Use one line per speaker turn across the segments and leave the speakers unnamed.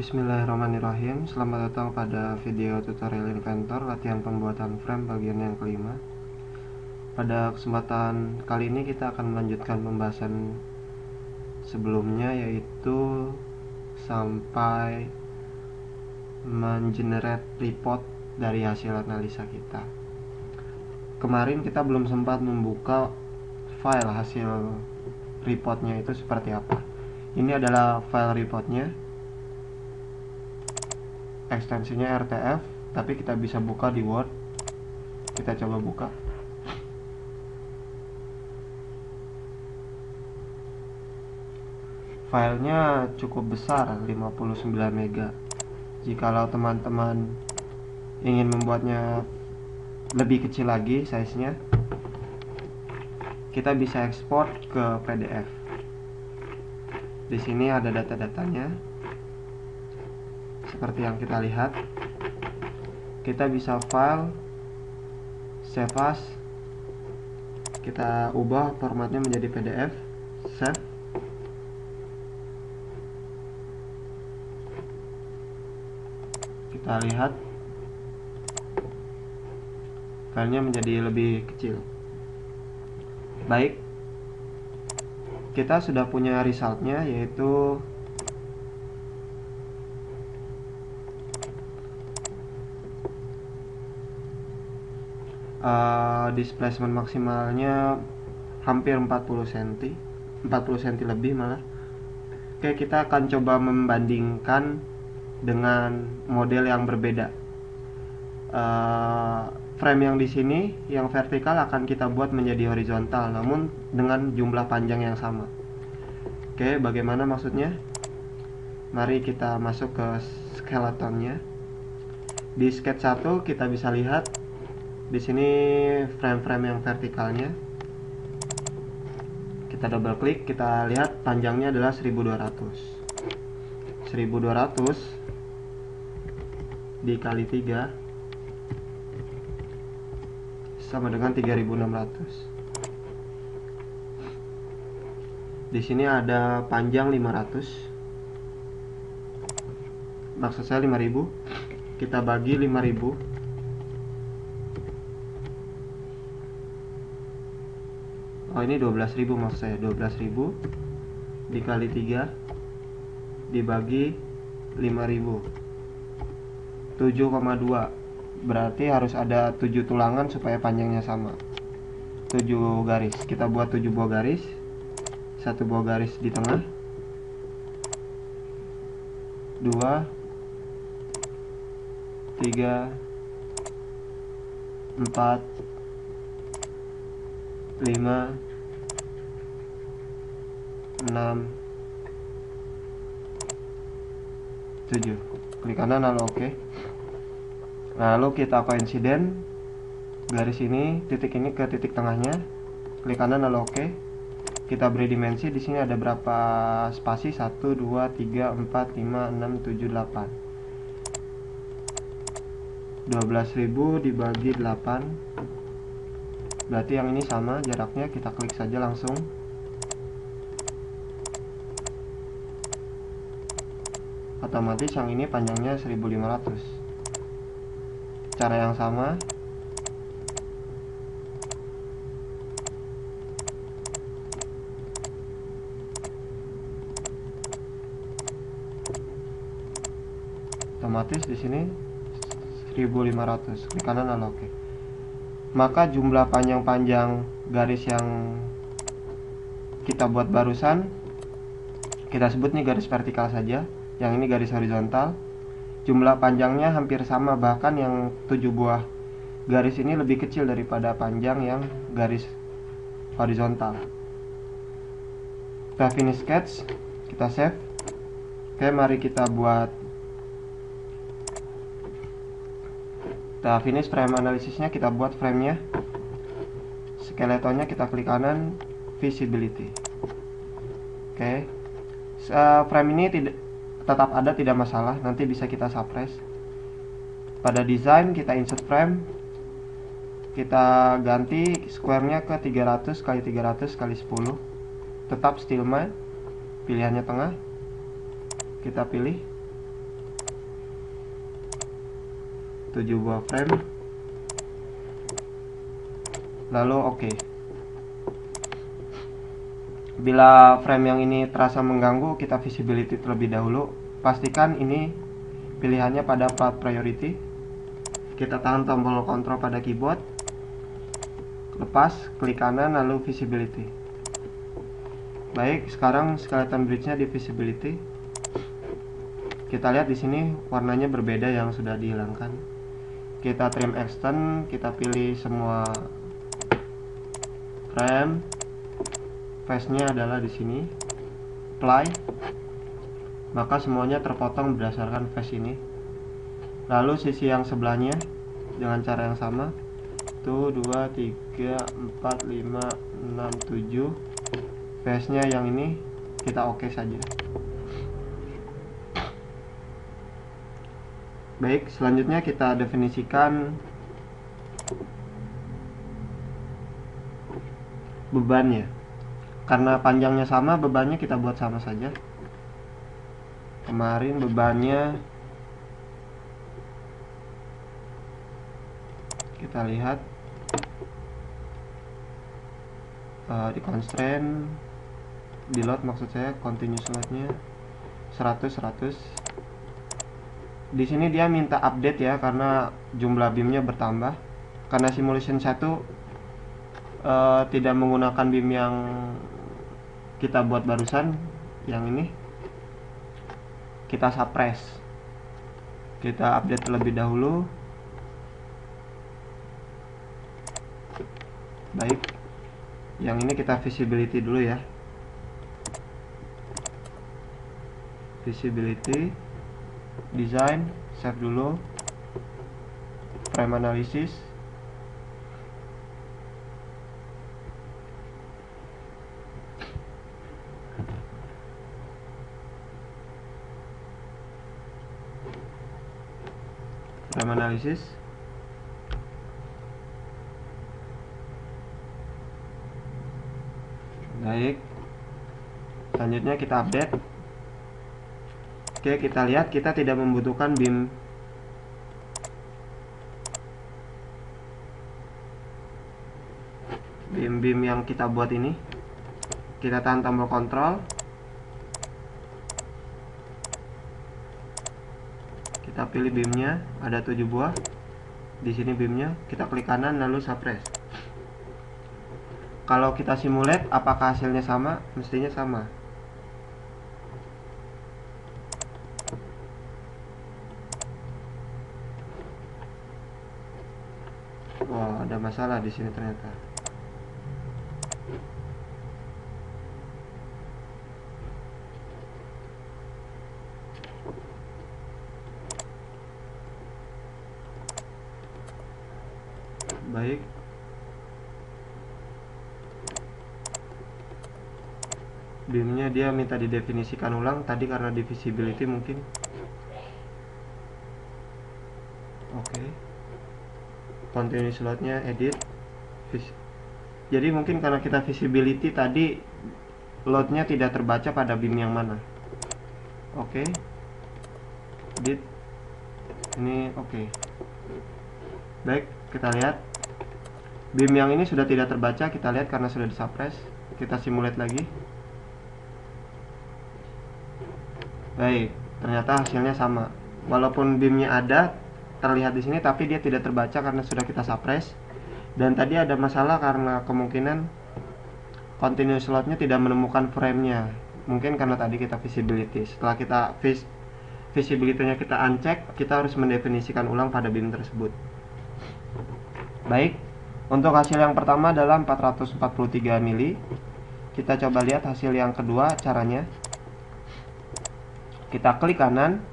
Bismillahirrahmanirrahim. Selamat datang pada video tutorial Inventor latihan pembuatan frame bagian yang kelima. Pada kesempatan kali ini kita akan melanjutkan pembahasan sebelumnya, yaitu sampai mengenerate report dari hasil analisa kita. Kemarin kita belum sempat membuka file hasil reportnya itu seperti apa. Ini adalah file reportnya, ekstensinya RTF, tapi kita bisa buka di Word. Kita coba buka. Filenya cukup besar, 59 MB. Jikalau teman-teman ingin membuatnya lebih kecil lagi size-nya, kita bisa ekspor ke PDF. Di sini ada data-datanya seperti yang kita lihat. Kita bisa file, save as, kita ubah formatnya menjadi PDF, save. Kita lihat filenya menjadi lebih kecil. Baik, kita sudah punya resultnya, yaitu displacement maksimalnya hampir 40 cm, 40 cm lebih malah. Oke, kita akan coba membandingkan dengan model yang berbeda. Frame yang di sini, yang vertikal akan kita buat menjadi horizontal, namun dengan jumlah panjang yang sama. Oke, bagaimana maksudnya? Mari kita masuk ke skeletonnya. Di sketch 1 kita bisa lihat di sini frame-frame yang vertikalnya. Kita double klik, kita lihat panjangnya adalah 1200. 1200 dikali 3 sama dengan 3600. Di sini ada panjang 500. Maksud saya 5000. Kita bagi 5000. Oh, ini 12.000 maksud saya. 12.000 dikali 3 dibagi 5.000. 7,2. Berarti harus ada 7 tulangan supaya panjangnya sama. 7 garis. Kita buat 7 buah garis. 1 buah garis di tengah. 2, 3, 4, 5, 6, 7. Klik kanan lalu oke. Lalu kita koinsiden garis ini, titik ini ke titik tengahnya. Klik kanan lalu oke. Kita beri dimensi. Di sini ada berapa spasi? 1, 2, 3, 4, 5, 6, 7, 8. 12.000 dibagi 8. Berarti yang ini sama jaraknya. Kita klik saja langsung. Otomatis yang ini panjangnya 1500. Cara yang sama, otomatis di sini 1500. Klik kanan lalu oke. Maka jumlah panjang garis yang kita buat barusan, kita sebut nih garis vertikal saja, yang ini garis horizontal. Jumlah panjangnya hampir sama, bahkan yang 7 buah garis ini lebih kecil daripada panjang yang garis horizontal. Kita finish sketch, kita save. Oke, mari kita buat. Kita finish frame analisisnya, kita buat framenya. Skeletonnya kita klik kanan, visibility. Oke, frame ini tetap ada, tidak masalah, nanti bisa kita suppress. Pada design kita insert frame, kita ganti square-nya ke 300 kali 300 kali 10. Tetap Stillman, pilihannya tengah. Kita pilih 7 buah frame, lalu oke. Bila frame yang ini terasa mengganggu, kita visibility terlebih dahulu. Pastikan ini pilihannya pada plat priority. Kita tahan tombol kontrol pada keyboard, lepas, klik kanan, lalu visibility. Baik, sekarang skeleton bridge-nya di visibility. Kita lihat di sini warnanya berbeda yang sudah dihilangkan. Kita trim extend, kita pilih semua frame. Face-nya adalah di sini. Apply. Maka semuanya terpotong berdasarkan face ini. Lalu sisi yang sebelahnya dengan cara yang sama. 1, 2, 3, 4, 5, 6, 7. Face-nya yang ini kita oke saja. Baik, selanjutnya kita definisikan bebannya. Karena panjangnya sama, bebannya kita buat sama saja. Kemarin bebannya kita lihat di constraint, di load maksud saya, continuous loadnya 100. Di sini dia minta update ya, karena jumlah beamnya bertambah. Karena simulation 1 tidak menggunakan beam yang kita buat barusan, yang ini kita suppress. Kita update terlebih dahulu. Baik, yang ini kita visibility dulu ya. Visibility, design, save dulu, frame analysis. Frame analysis. Baik, selanjutnya kita update. Oke, kita lihat kita tidak membutuhkan beam yang kita buat ini. Kita tahan tombol kontrol, kita pilih beamnya, ada 7 buah di sini beamnya. Kita klik kanan lalu suppress. Kalau kita simulate, apakah hasilnya sama? Mestinya sama. Wah, ada masalah di sini ternyata. Baik. Beamnya dia minta didefinisikan ulang tadi karena di visibility mungkin. Oke. Continuous loadnya edit. Jadi mungkin karena kita visibility tadi loadnya tidak terbaca pada beam yang mana. Oke. Edit. Ini oke. Baik, kita lihat beam yang ini sudah tidak terbaca. Kita lihat karena sudah disuppress. Kita simulate lagi. Baik, ternyata hasilnya sama. Walaupun beamnya ada terlihat di sini, tapi dia tidak terbaca karena sudah kita suppress. Dan tadi ada masalah karena kemungkinan continuous loadnya tidak menemukan frame-nya. Mungkin karena tadi kita visibility. Setelah kita visibility-nya kita uncheck, kita harus mendefinisikan ulang pada beam tersebut. Baik, untuk hasil yang pertama adalah 443 mili. Kita coba lihat hasil yang kedua caranya. Kita klik kanan,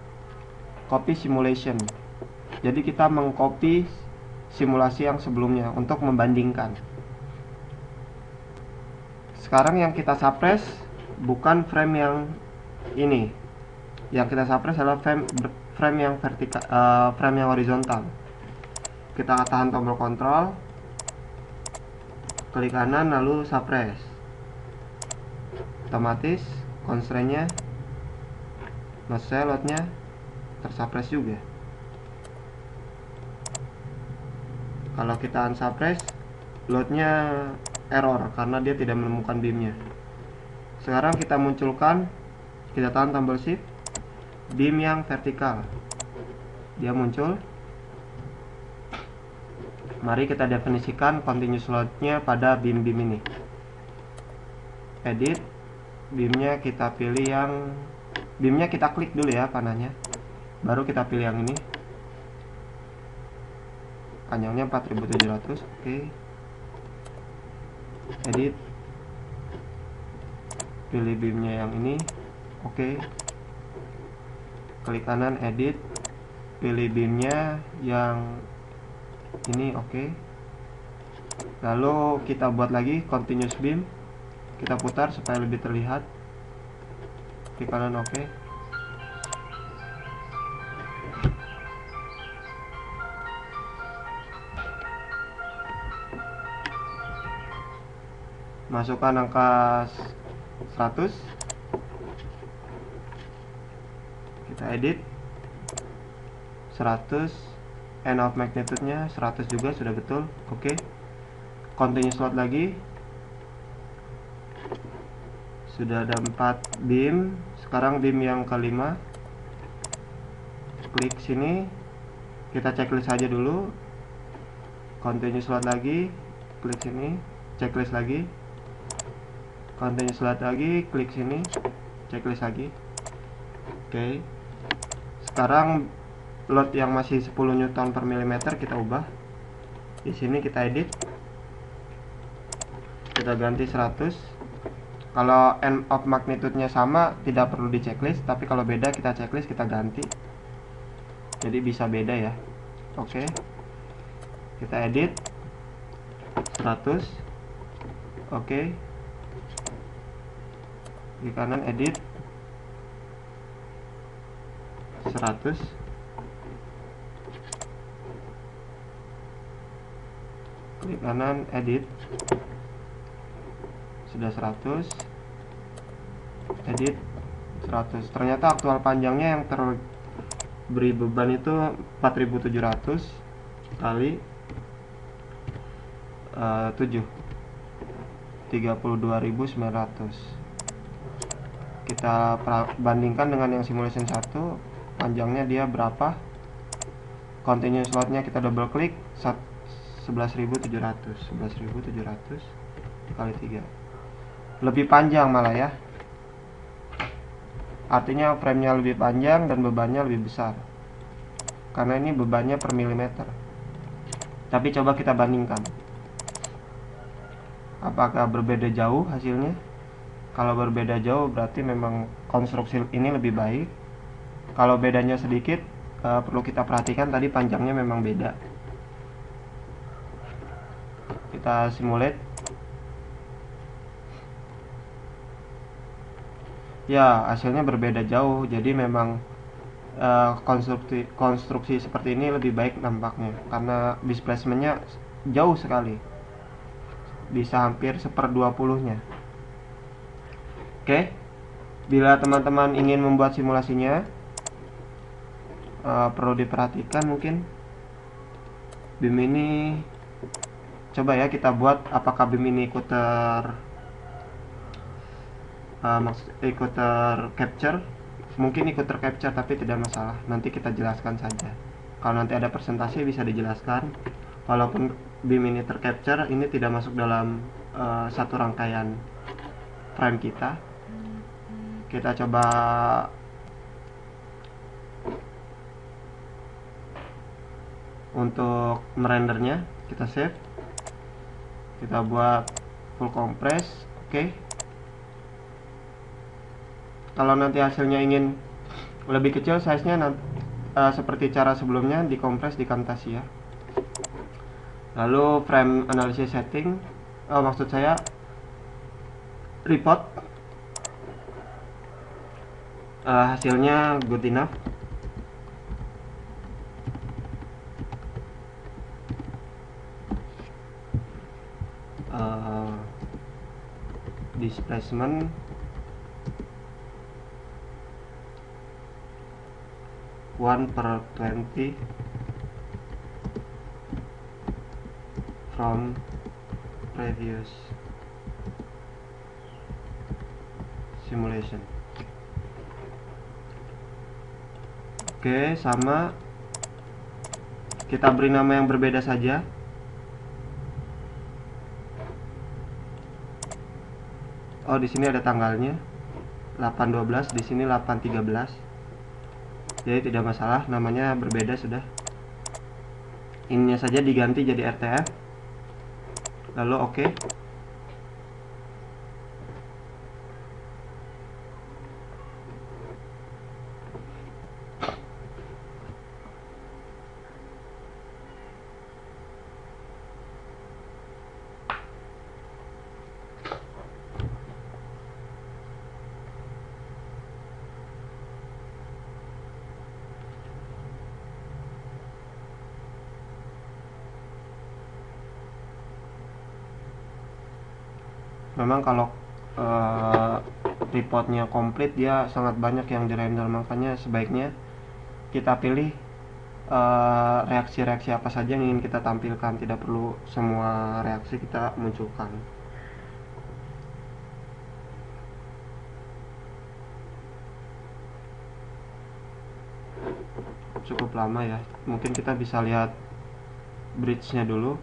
copy simulation. Jadi kita mengcopy simulasi yang sebelumnya untuk membandingkan. Sekarang yang kita suppress bukan frame yang ini. Yang kita suppress adalah frame yang vertikal, frame yang horizontal. Kita tahan tombol kontrol, klik kanan lalu suppress. Otomatis constraint-nya loadnya tersuppress juga. Kalau kita unsuppress, loadnya error karena dia tidak menemukan beamnya. Sekarang kita munculkan, kita tahan tombol shift, beam yang vertikal. Dia muncul. Mari kita definisikan continuous loadnya pada beam-beam ini. Edit, beamnya kita pilih yang, beamnya kita klik dulu ya panahnya, baru kita pilih yang ini. Panjangnya 4700. Oke. Edit, pilih beamnya yang ini. Oke. Klik kanan, edit, pilih beamnya yang ini. Oke. Lalu kita buat lagi continuous beam, kita putar supaya lebih terlihat. Klik kanan, oke. Masukkan angka 100, kita edit 100, end of magnitude-nya 100 juga sudah betul. Oke. Continuous load lagi. Sudah ada 4 beam. Sekarang beam yang kelima. Klik sini. Kita checklist aja dulu. Continuous load lagi. Klik sini. Checklist lagi. Continuous load lagi. Klik sini. Checklist lagi. Oke. Sekarang load yang masih 10 Newton per milimeter kita ubah. Di sini kita edit. Kita ganti 100. Kalau end of magnitude-nya sama, tidak perlu di checklist, tapi kalau beda kita checklist, kita ganti. Jadi bisa beda ya. Oke. Kita edit 100. Oke. Di kanan edit 100. Klik kanan edit. Sudah 100. Edit 100. Ternyata aktual panjangnya yang terberi beban itu 4700 kali 7, 32.900. Kita bandingkan dengan yang simulation 1, panjangnya dia berapa. Continuous loadnya kita double klik 11.700 kali 3, lebih panjang malah ya. Artinya framenya lebih panjang dan bebannya lebih besar, karena ini bebannya per milimeter. Tapi coba kita bandingkan, apakah berbeda jauh hasilnya. Kalau berbeda jauh berarti memang konstruksi ini lebih baik. Kalau bedanya sedikit, perlu kita perhatikan tadi panjangnya memang beda. Kita simulate. Ya, hasilnya berbeda jauh. Jadi memang konstruksi seperti ini lebih baik nampaknya, karena displacementnya jauh sekali, bisa hampir 1/20-nya. Oke. Bila teman-teman ingin membuat simulasinya, perlu diperhatikan mungkin beam ini. Coba ya kita buat, apakah beam ini ikut capture. Mungkin ikut tercapture tapi tidak masalah, nanti kita jelaskan saja. Kalau nanti ada presentasi bisa dijelaskan. Walaupun beam ini tercapture, ini tidak masuk dalam satu rangkaian frame kita. Kita coba untuk merendernya, kita save, kita buat full compress. Oke. Kalau nanti hasilnya ingin lebih kecil size-nya, seperti cara sebelumnya, dikompres di Camtasia. Lalu frame analysis setting, maksud saya report, hasilnya good enough. Displacement (1/20). from previous simulation. Oke, sama kita beri nama yang berbeda saja. Oh, di sini ada tanggalnya 8/12, di sini 8/13. Jadi tidak masalah, namanya berbeda sudah. Ininya saja diganti jadi RTF. Lalu oke. Memang kalau reportnya komplit, dia sangat banyak yang dirender, makanya sebaiknya kita pilih reaksi-reaksi apa saja yang ingin kita tampilkan. Tidak perlu semua reaksi kita munculkan. Cukup lama ya, mungkin kita bisa lihat bridge-nya dulu.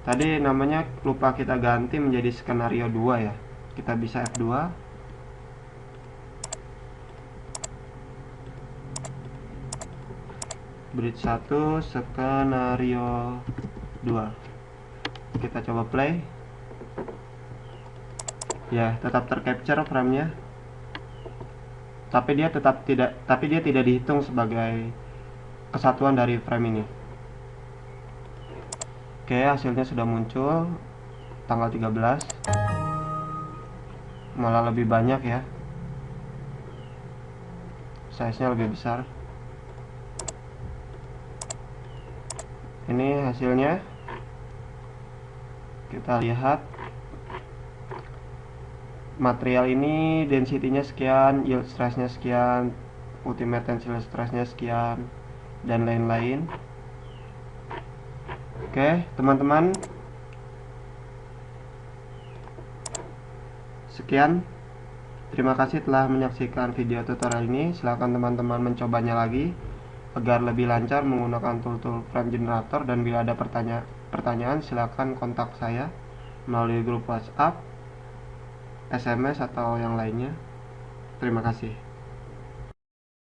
Tadi namanya lupa kita ganti menjadi skenario 2 ya. Kita bisa F2. Bridge 1 skenario 2. Kita coba play. Ya, tetap tercapture frame-nya. Tapi dia tidak dihitung sebagai kesatuan dari frame ini. Oke, hasilnya sudah muncul tanggal 13. Malah lebih banyak ya. Size-nya lebih besar. Ini hasilnya. Kita lihat. Material ini density-nya sekian, yield stress-nya sekian, ultimate tensile stress-nya sekian, dan lain-lain. Oke, teman-teman, sekian. Terima kasih telah menyaksikan video tutorial ini. Silakan teman-teman mencobanya lagi agar lebih lancar menggunakan tool-tool frame generator. Dan bila ada pertanyaan, silakan kontak saya melalui grup WhatsApp, SMS, atau yang lainnya. Terima kasih.